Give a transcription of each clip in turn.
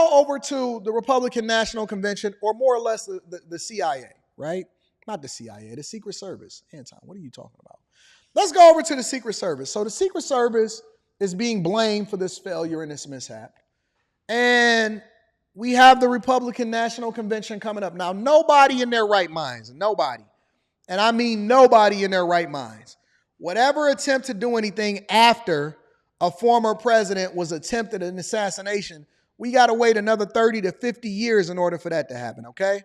go over to the Republican National Convention, or more or less the CIA, right? Not the CIA, the Secret Service. Anton, what are you talking about? Let's go over to the Secret Service. So the Secret Service is being blamed for this failure and this mishap. And we have the Republican National Convention coming up. Now, nobody in their right minds, nobody, and I mean nobody in their right minds, would ever attempt to do anything after a former president was attempted an assassination. We got to wait another 30 to 50 years in order for that to happen, okay?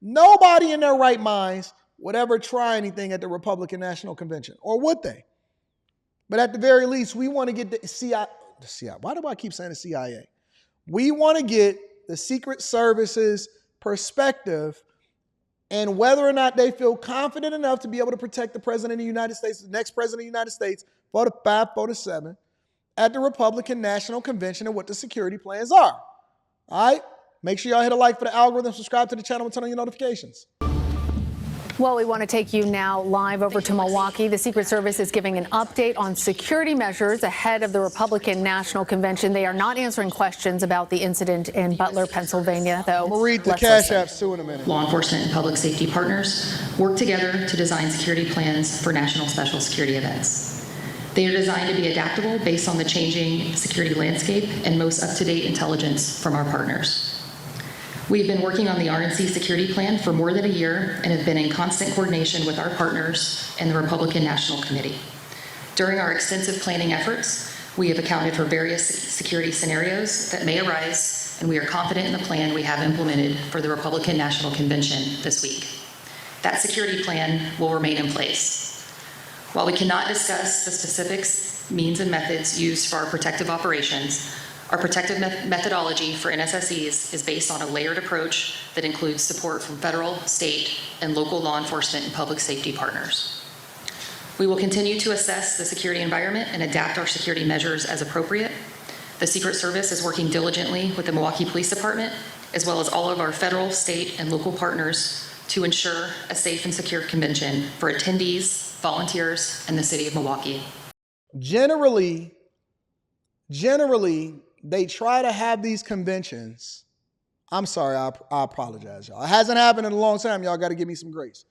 Nobody in their right minds would ever try anything at the Republican National Convention, or would they? But at the very least, we want to get the CIA. Why do I keep saying the CIA? We want to get the Secret Service's perspective and whether or not they feel confident enough to be able to protect the President of the United States, the next President of the United States, for the 5, for the 7, at the Republican National Convention, and what the security plans are. All right? Make sure y'all hit a like for the algorithm, subscribe to the channel, and turn on your notifications. Well, we want to take you now live over to Milwaukee. The Secret Service is giving an update on security measures ahead of the Republican National Convention. They are not answering questions about the incident in Butler, Pennsylvania, though. We'll read the Cash Apps too in a minute. Law enforcement and public safety partners work together to design security plans for national special security events. They are designed to be adaptable based on the changing security landscape and most up-to-date intelligence from our partners. We've been working on the RNC security plan for more than a year and have been in constant coordination with our partners and the Republican National Committee. During our extensive planning efforts, we have accounted for various security scenarios that may arise, and we are confident in the plan we have implemented for the Republican National Convention this week. That security plan will remain in place. While we cannot discuss the specifics, means, and methods used for our protective operations, our protective methodology for NSSEs is based on a layered approach that includes support from federal, state, and local law enforcement and public safety partners. We will continue to assess the security environment and adapt our security measures as appropriate. The Secret Service is working diligently with the Milwaukee Police Department, as well as all of our federal, state, and local partners to ensure a safe and secure convention for attendees, volunteers, and the city of Milwaukee. Generally, they try to have these conventions. I'm sorry, I apologize, y'all. It hasn't happened in a long time. Y'all got to give me some grace.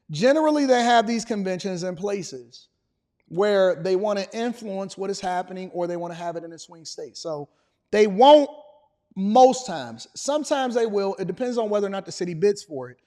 Generally, they have these conventions in places where they want to influence what is happening, or they want to have it in a swing state. So they won't most times. Sometimes they will. It depends on whether or not the city bids for it.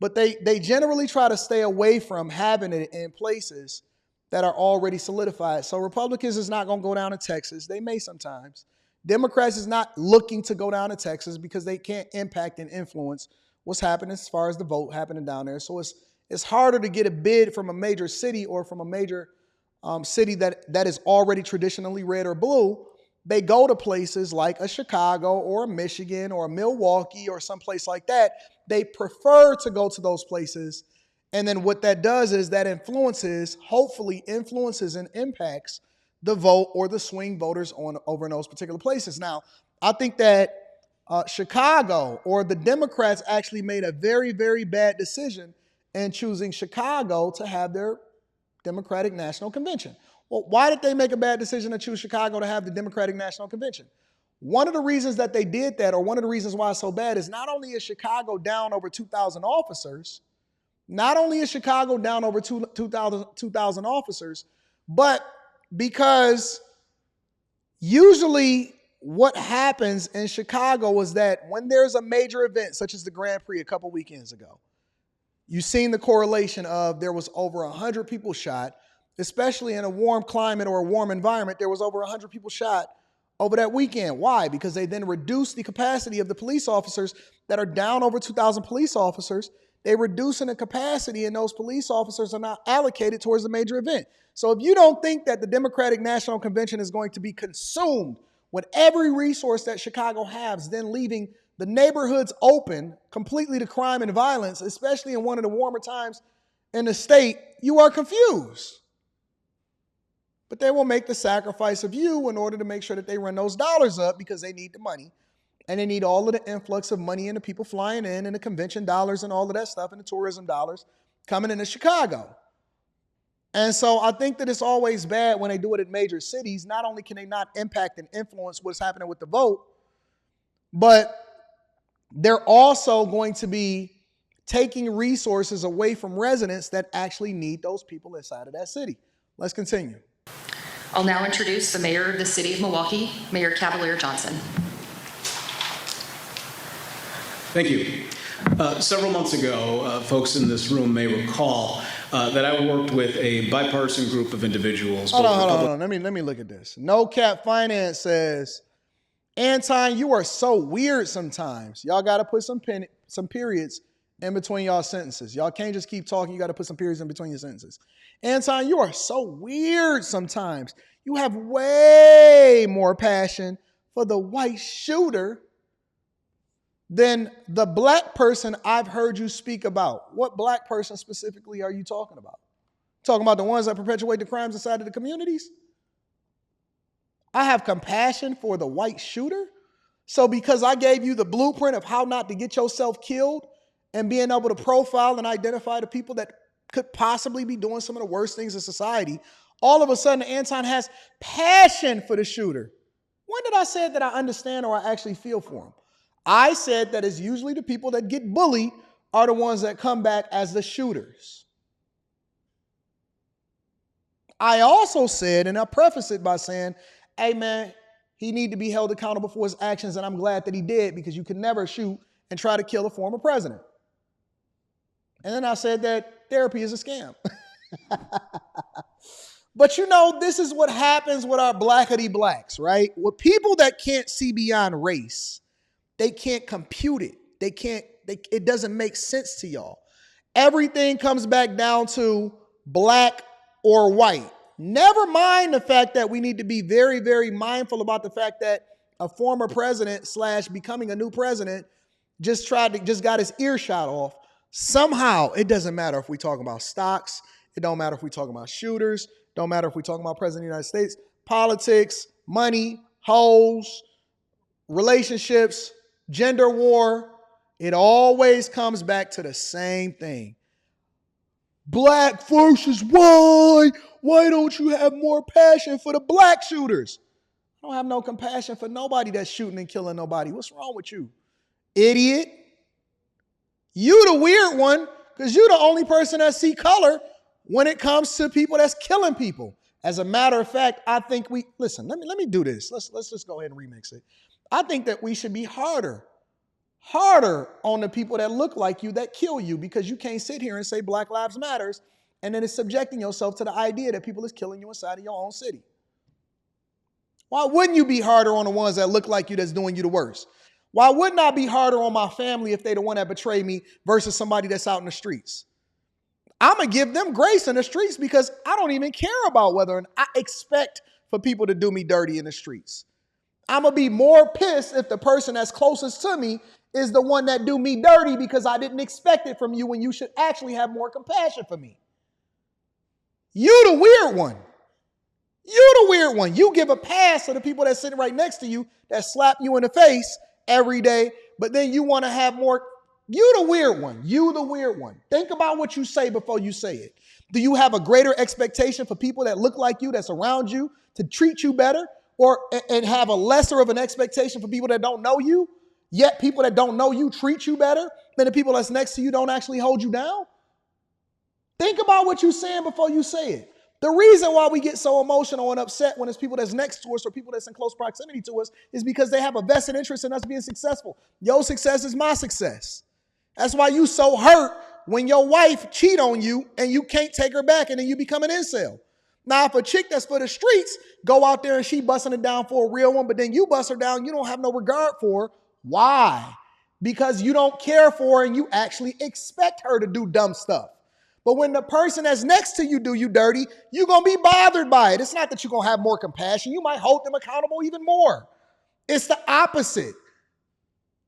But they generally try to stay away from having it in places that are already solidified. So Republicans is not going to go down to Texas. They may sometimes. Democrats is not looking to go down to Texas because they can't impact and influence what's happening as far as the vote happening down there. So it's harder to get a bid from a major city, or from a major city that is already traditionally red or blue. They go to places like a Chicago or a Michigan or a Milwaukee or someplace like that. They prefer to go to those places. And then what that does is that hopefully influences and impacts the vote or the swing voters over in those particular places. Now, I think that Chicago, or the Democrats, actually made a very, very bad decision in choosing Chicago to have their Democratic National Convention. Well, why did they make a bad decision to choose Chicago to have the Democratic National Convention? One of the reasons that they did that, or one of the reasons why it's so bad, is not only is Chicago down over 2,000 officers, but because usually what happens in Chicago was that when there's a major event, such as the Grand Prix a couple weekends ago, you've seen the correlation of there was over 100 people shot, especially in a warm climate or a warm environment. There was over 100 people shot over that weekend. Why? Because they then reduced the capacity of the police officers that are down over 2,000 police officers. They reducing the capacity, and those police officers are not allocated towards the major event. So if you don't think that the Democratic National Convention is going to be consumed with every resource that Chicago has, then leaving the neighborhoods open completely to crime and violence, especially in one of the warmer times in the state, you are confused. But they will make the sacrifice of you in order to make sure that they run those dollars up, because they need the money. And they need all of the influx of money and the people flying in, and the convention dollars and all of that stuff, and the tourism dollars coming into Chicago. And so I think that it's always bad when they do it in major cities. Not only can they not impact and influence what's happening with the vote, but they're also going to be taking resources away from residents that actually need those people inside of that city. Let's continue. I'll now introduce the mayor of the city of Milwaukee, Mayor Cavalier Johnson. Thank you. Several months ago, folks in this room may recall that I worked with a bipartisan group of individuals. Hold on. Let me look at this. No Cap Finance says, Anton, you are so weird sometimes. Y'all got to put some periods in between y'all sentences. Y'all can't just keep talking. You got to put some periods in between your sentences. Anton, you are so weird sometimes. You have way more passion for the white shooter than the black person I've heard you speak about. What black person specifically are you talking about? Talking about the ones that perpetuate the crimes inside of the communities? I have compassion for the white shooter. So because I gave you the blueprint of how not to get yourself killed and being able to profile and identify the people that could possibly be doing some of the worst things in society, all of a sudden Anton has passion for the shooter. When did I say that I understand or I actually feel for him? I said that it's usually the people that get bullied are the ones that come back as the shooters. I also said, and I preface it by saying, hey man, he need to be held accountable for his actions, and I'm glad that he did, because you can never shoot and try to kill a former president. And then I said that therapy is a scam. But you know, this is what happens with our blackity blacks, right? With people that can't see beyond race, they can't compute it. It doesn't make sense to y'all. Everything comes back down to black or white. Never mind the fact that we need to be very, very mindful about the fact that a former president / becoming a new president just got his ear shot off. Somehow, it doesn't matter if we talk about stocks. It don't matter if we talk about shooters. Don't matter if we talk about president of the United States. Politics, money, hoes, relationships, gender war. It always comes back to the same thing. Black versus white. Why don't you have more passion for the black shooters? I don't have no compassion for nobody that's shooting and killing nobody. What's wrong with you, idiot? You the weird one, because you're the only person that see color when it comes to people that's killing people. As a matter of fact, I think listen, let me do this. Let's just go ahead and remix it. I think that we should be harder on the people that look like you that kill you, because you can't sit here and say Black Lives Matters and then it's subjecting yourself to the idea that people is killing you inside of your own city. Why wouldn't you be harder on the ones that look like you that's doing you the worst? Why wouldn't I be harder on my family if they the one that betrayed me versus somebody that's out in the streets? I'm going to give them grace in the streets because I don't even care about whether I expect for people to do me dirty in the streets. I'm going to be more pissed if the person that's closest to me is the one that do me dirty because I didn't expect it from you when you should actually have more compassion for me. You the weird one. You the weird one. You give a pass to the people that's sitting right next to you that slap you in the face every day, but then you want to have more. You the weird one. You the weird one. Think about what you say before you say it. Do you have a greater expectation for people that look like you, that's around you, to treat you better, and have a lesser of an expectation for people that don't know you, yet people that don't know you treat you better than the people that's next to you don't actually hold you down? Think about what you're saying before you say it. The reason why we get so emotional and upset when it's people that's next to us or people that's in close proximity to us is because they have a vested interest in us being successful. Your success is my success. That's why you so hurt when your wife cheat on you and you can't take her back and then you become an incel. Now, if a chick that's for the streets go out there and she busting it down for a real one, but then you bust her down, you don't have no regard for her. Why? Because you don't care for her and you actually expect her to do dumb stuff. But when the person that's next to you do you dirty, you're going to be bothered by it. It's not that you're going to have more compassion. You might hold them accountable even more. It's the opposite.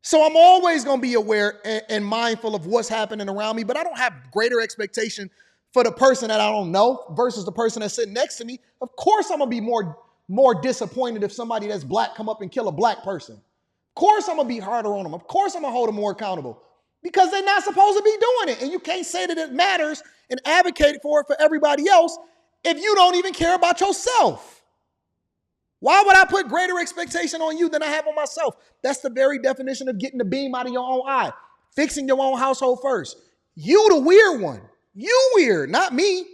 So I'm always going to be aware and mindful of what's happening around me, but I don't have greater expectation for the person that I don't know versus the person that's sitting next to me. Of course I'm going to be more disappointed if somebody that's black come up and kill a black person. Of course I'm going to be harder on them. Of course I'm going to hold them more accountable because they're not supposed to be doing it. And you can't say that it matters and advocate for it for everybody else if you don't even care about yourself. Why would I put greater expectation on you than I have on myself? That's the very definition of getting the beam out of your own eye, fixing your own household first. You the weird one. You weird, not me.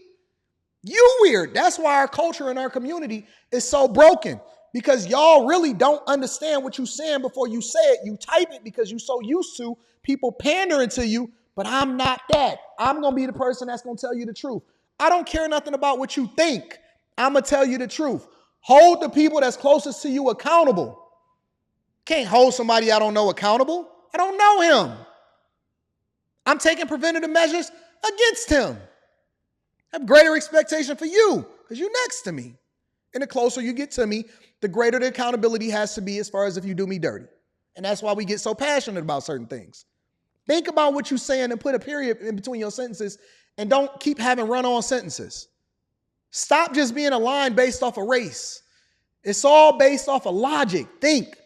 You weird. That's why our culture and our community is so broken, because y'all really don't understand what you're saying before you say it. You type it because you're so used to people pandering to you, but I'm not that. I'm going to be the person that's going to tell you the truth. I don't care nothing about what you think. I'm going to tell you the truth. Hold the people that's closest to you accountable. Can't hold somebody I don't know accountable. I don't know him. I'm taking preventative measures against him. I have greater expectation for you because you're next to me. And the closer you get to me, the greater the accountability has to be as far as if you do me dirty. And that's why we get so passionate about certain things. Think about what you're saying and put a period in between your sentences, and don't keep having run-on sentences. Stop just being a line based off of race. It's all based off of logic. Think.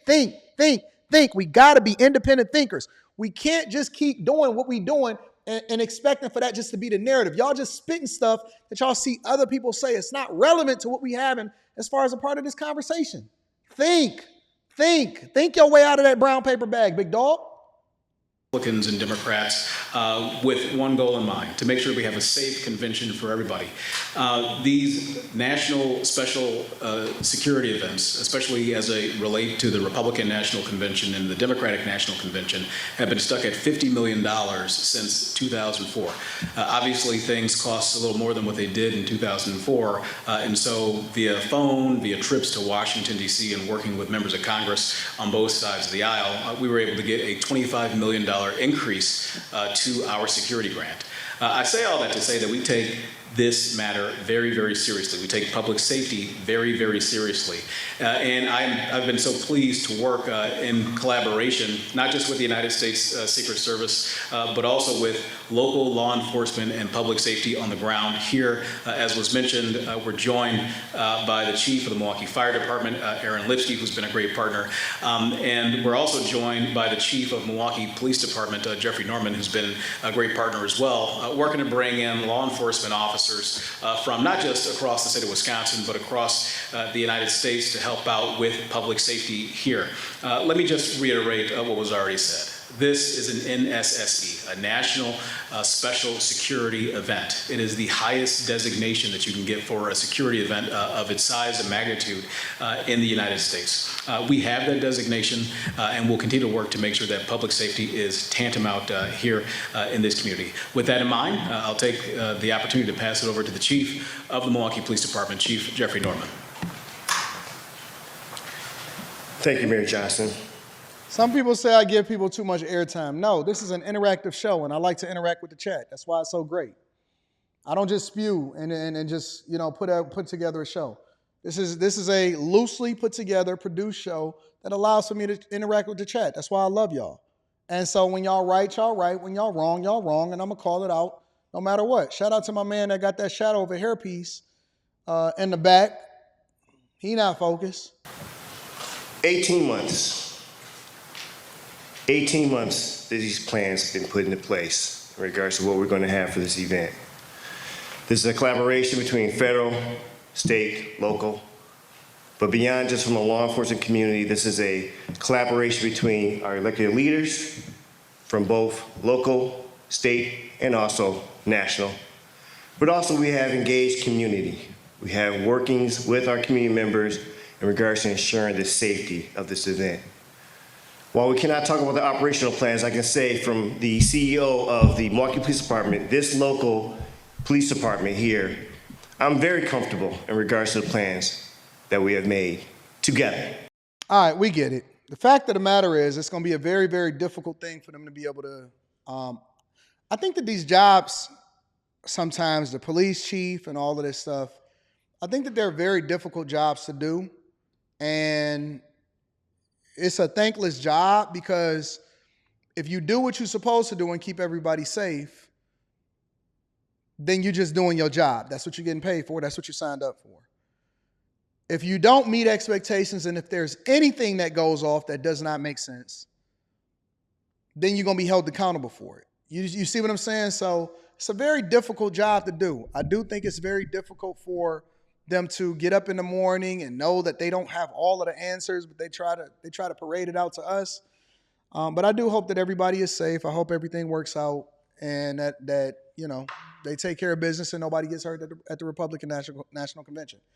We got to be independent thinkers. We can't just keep doing what we're doing and expecting for that just to be the narrative. Y'all just spitting stuff that y'all see other people say. It's not relevant to what we having as far as a part of this conversation. Think your way out of that brown paper bag, big dog. Republicans and Democrats with one goal in mind, to make sure we have a safe convention for everybody. These national special security events, especially as they relate to the Republican National Convention and the Democratic National Convention, have been stuck at $50 million since 2004. Obviously, things cost a little more than what they did in 2004, and so via phone, via trips to Washington, D.C., and working with members of Congress on both sides of the aisle, we were able to get a $25 million increase to our security grant. I say all that to say that we take this matter very, very seriously. We take public safety very, very seriously. And I've been so pleased to work in collaboration, not just with the United States Secret Service, but also with local law enforcement and public safety on the ground here. As was mentioned, we're joined by the chief of the Milwaukee Fire Department, Aaron Lipsky, who's been a great partner. And we're also joined by the chief of Milwaukee Police Department, Jeffrey Norman, who's been a great partner as well, working to bring in law enforcement officers from not just across the state of Wisconsin, but across the United States to help out with public safety here. Let me just reiterate what was already said. This is an NSSE, a National Special Security Event. It is the highest designation that you can get for a security event of its size and magnitude in the United States. We have that designation, and we'll continue to work to make sure that public safety is tantamount here in this community. With that in mind, I'll take the opportunity to pass it over to the Chief of the Milwaukee Police Department, Chief Jeffrey Norman. Thank you, Mayor Johnson. Some people say I give people too much airtime. No, this is an interactive show, and I like to interact with the chat. That's why it's so great. I don't just spew and just put together a show. This is a loosely put together, produced show that allows for me to interact with the chat. That's why I love y'all. And so when y'all right, y'all right. When y'all wrong, and I'm gonna call it out no matter what. Shout out to my man that got that shadow over hairpiece in the back. He not focused. 18 months. 18 months that these plans have been put into place in regards to what we're going to have for this event. This is a collaboration between federal, state, local, but beyond just from a law enforcement community, this is a collaboration between our elected leaders from both local, state, and also national. But also we have engaged community. We have workings with our community members in regards to ensuring the safety of this event. While we cannot talk about the operational plans, I can say from the CEO of the Milwaukee Police Department, this local police department here, I'm very comfortable in regards to the plans that we have made together. All right, we get it. The fact of the matter is it's going to be a very, very difficult thing for them to be able to, I think that these jobs, sometimes the police chief and all of this stuff, I think that they're very difficult jobs to do. And it's a thankless job because if you do what you're supposed to do and keep everybody safe, then you're just doing your job. That's what you're getting paid for. That's what you signed up for. If you don't meet expectations and if there's anything that goes off that does not make sense, then you're going to be held accountable for it. You see what I'm saying? So it's a very difficult job to do. I do think it's very difficult for them to get up in the morning and know that they don't have all of the answers, but they try to parade it out to us. But I do hope that everybody is safe. I hope everything works out, and that they take care of business and nobody gets hurt at the Republican National Convention.